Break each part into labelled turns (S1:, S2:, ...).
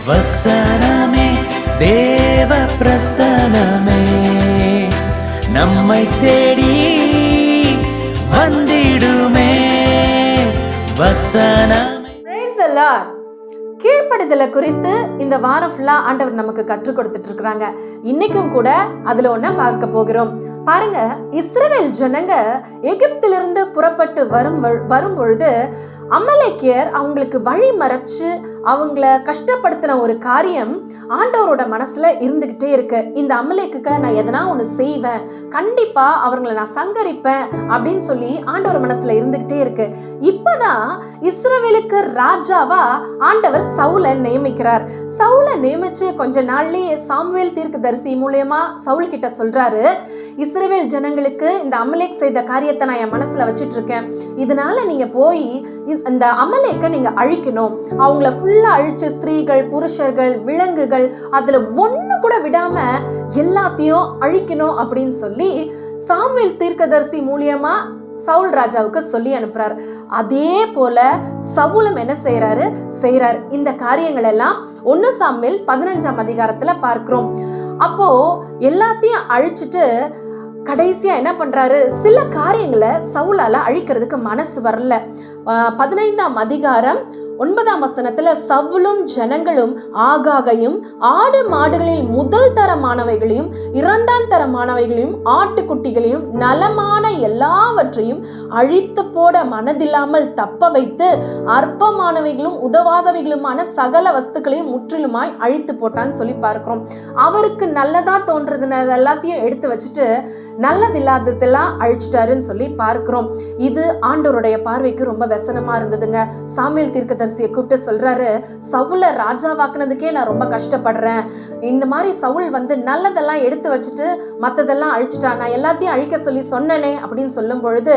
S1: வசனமே தேவ பிரசனமே நம்மை தேடி வந்திடுமே வசனமே.
S2: Praise the Lord. கீழ்ப்படிதலை குறித்து இந்த வாரம் ஃபுல்லா ஆண்டவர் நமக்கு கற்றுக் கொடுத்துட்டு இருக்கிறாங்க. இன்னைக்கும் கூட அதுல ஒன்ன பார்க்க போகிறோம். பாருங்க, இஸ்ரவேல் ஜனங்க எகிப்திலிருந்து புறப்பட்டு வரும் பொழுது அமலேக்கியர் அவங்களுக்கு வழி மறைச்சு அவங்கள கஷ்டப்படுத்தின ஒரு காரியம் ஆண்டவரோட மனசுல இருந்துகிட்டே இருக்கு. இந்த அமலேக்குக்கு நான் எதனா ஒண்ணு செய்வேன், கண்டிப்பா அவங்களை நான் சங்கரிப்பேன் அப்படின்னு சொல்லி ஆண்டவர் மனசுல இருந்துகிட்டே இருக்கு. இப்பதான் இஸ்ரவேலுக்கு ராஜாவா ஆண்டவர் சவுலை நியமிக்கிறார். சவுலை நியமிச்சு கொஞ்ச நாள்லயே சாமுவேல் தீர்க்கதரிசி மூலமா சவுல் கிட்ட சொல்றாரு, இஸ்ரவேல் ஜனங்களுக்கு இந்த அமலேக் செய்த காரியத்தை நான் என் மனசுல வச்சிட்டு இருக்கேன், இதனால நீங்க போய் இந்த அமலேக்க நீங்க அழிக்கணும், அவங்கள ஃபுல்லா அழிச்சு ஸ்திரீகள், புருஷர்கள், விலங்குகள் அதுல ஒண்ணு கூட விடாம எல்லாத்தையும் அழிக்கணும் அப்படின்னு சொல்லி சாமுவேல் தீர்க்கதரிசி மூலியமா சவுல் ராஜாவுக்கு சொல்லி அனுப்புறாரு. அதே போல சவுலும் என்ன செய்யறாரு இந்த காரியங்கள் எல்லாம் 1 சாமுவேல் 15ஆம் அதிகாரத்துல பார்க்கிறோம். அப்போ எல்லாத்தையும் அழிச்சிட்டு கடைசியா என்ன பண்றாரு, சில காரியங்களை சவுலால அழிக்கிறதுக்கு மனசு வரல. 15ஆம் அதிகாரம் 9ஆம் வசனத்துல சவுலும் ஜனங்களும் ஆகாகையும் ஆடு மாடுகளில் முதல் தரமானவைகளையும் 2ஆம் தரமானவைகளையும் ஆட்டுக்குட்டிகளையும் நலமான எல்லாவற்றையும் அழித்து போட மனதில்லாமல் தப்ப வைத்து அற்பமானவைகளும் உதவாதவைகளுமான சகல வஸ்துக்களையும் முற்றிலுமாய் அழித்து போட்டான்னு சொல்லி பார்க்கிறோம். அவருக்கு நல்லதா தோன்றதுன எல்லாத்தையும் எடுத்து வச்சுட்டு நல்லதில்லாததெல்லாம் அழிச்சிட்டாருன்னு சொல்லி பார்க்கிறோம். இது ஆண்டவருடைய பார்வைக்கு ரொம்ப வெசனமா இருந்ததுங்க. சாமுவேல் தீர்க்கதரிசியை கூப்பிட்டு சொல்றாரு, சவுல ராஜாவாக்குனதுக்கே நான் ரொம்ப கஷ்டப்படுறேன், இந்த மாதிரி சவுல் நல்லதெல்லாம் எடுத்து வச்சுட்டு மத்ததெல்லாம் அழிச்சிட்டான், நான் எல்லாத்தையும் அழிக்க சொல்லி சொன்னனே அப்படின்னு சொல்லும் பொழுது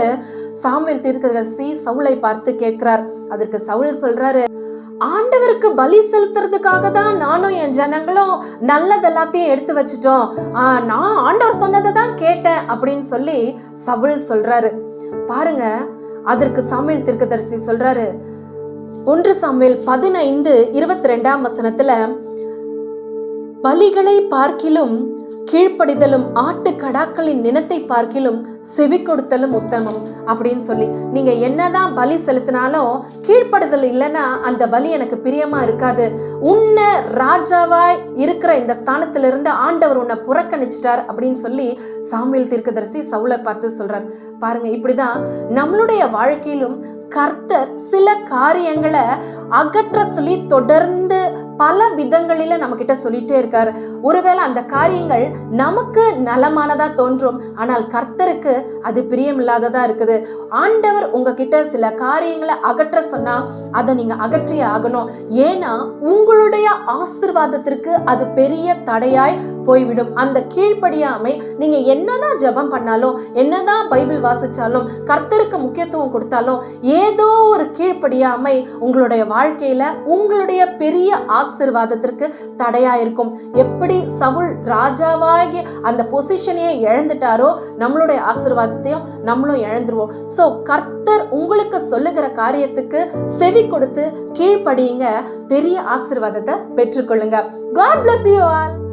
S2: சாமுவேல் தீர்க்கதரிசி சவுலை பார்த்து கேட்கிறார். அதற்கு சவுல் சொல்றாரு, ஆண்டவருக்கு பலி செலுத்துறதுக்காக தான் நானும் என் ஜனங்களும் நல்லதெல்லாத்தையும் எடுத்து வச்சுட்டோம், நான் ஆண்டவர் சொன்னதை தான் கேட்டேன் அப்படின்னு சொல்லி சவுல் சொல்றாரு. பாருங்க, அதற்கு சாமுவேல் தீர்க்கதரிசி சொல்றாரு, 1 சாமுவேல் 15:22ஆம் வசனத்துல, பலிகளை பார்க்கிலும் கீழ்ப்படிதலும் ஆட்டு கடாக்களின் நினத்தை பார்க்கிலும் செவி கொடுத்தலும் உத்தமம் அப்படின்னு சொல்லி, நீங்க என்னதான் பலி செலுத்தினாலும் கீழ்ப்படுதல் இல்லைன்னா அந்த பலி எனக்கு பிரியமா இருக்காது. உன்னை ராஜாவாய் இருக்கிற இந்த ஸ்தானத்திலிருந்து ஆண்டவர் உன்னை புறக்கணிச்சிட்டார் அப்படின்னு சொல்லி சாமுவேல் தீர்க்கதரிசி சவுலை பார்த்து சொல்றார். பாருங்க, இப்படிதான் நம்மளுடைய வாழ்க்கையிலும் கர்த்தர் சில காரியங்களை அகற்ற சொல்லி தொடர்ந்து பல விதங்களில நம்ம கிட்ட சொல்லிட்டே இருக்காரு. ஒருவேளை அந்த காரியங்கள் நமக்கு நலமானதா தோன்றும், ஆனால் கர்த்தருக்கு அது பிரியமில்லாததா இருக்குது. ஆண்டவர் உங்ககிட்ட சில காரியங்களை அகற்ற சொன்னா அதை நீங்க அகற்றியே ஆகணும். ஏன்னா உங்களுடைய ஆசீர்வாதத்திற்கு அது பெரிய தடையாய் போய்விடும். அந்த கீழ்ப்படியாமை நீங்க என்னதான் ஜெபம் பண்ணாலும், என்னதான் பைபிள் வாசிச்சாலும், கர்த்தருக்கு முக்கியத்துவம் கொடுத்தாலும், ஏதோ ஒரு கீழ்ப்படியாமை உங்களுடைய வாழ்க்கையில உங்களுடைய பெரிய ஆசீர்வாதத்திற்கு தடையா இருக்கும். எப்படி சவுல் ராஜாவாகி அந்த பொசிஷனையே இழந்துட்டாரோ, நம்மளுடைய ஆசீர்வாதத்தையும் நம்மளும் இழந்துருவோம். சோ கர்த்தர் உங்களுக்கு சொல்லுகிற காரியத்துக்கு செவி கொடுத்து கீழ்ப்படியுங்க, பெரிய ஆசீர்வாதத்தை பெற்றுக்கொள்ளுங்க. God bless you all.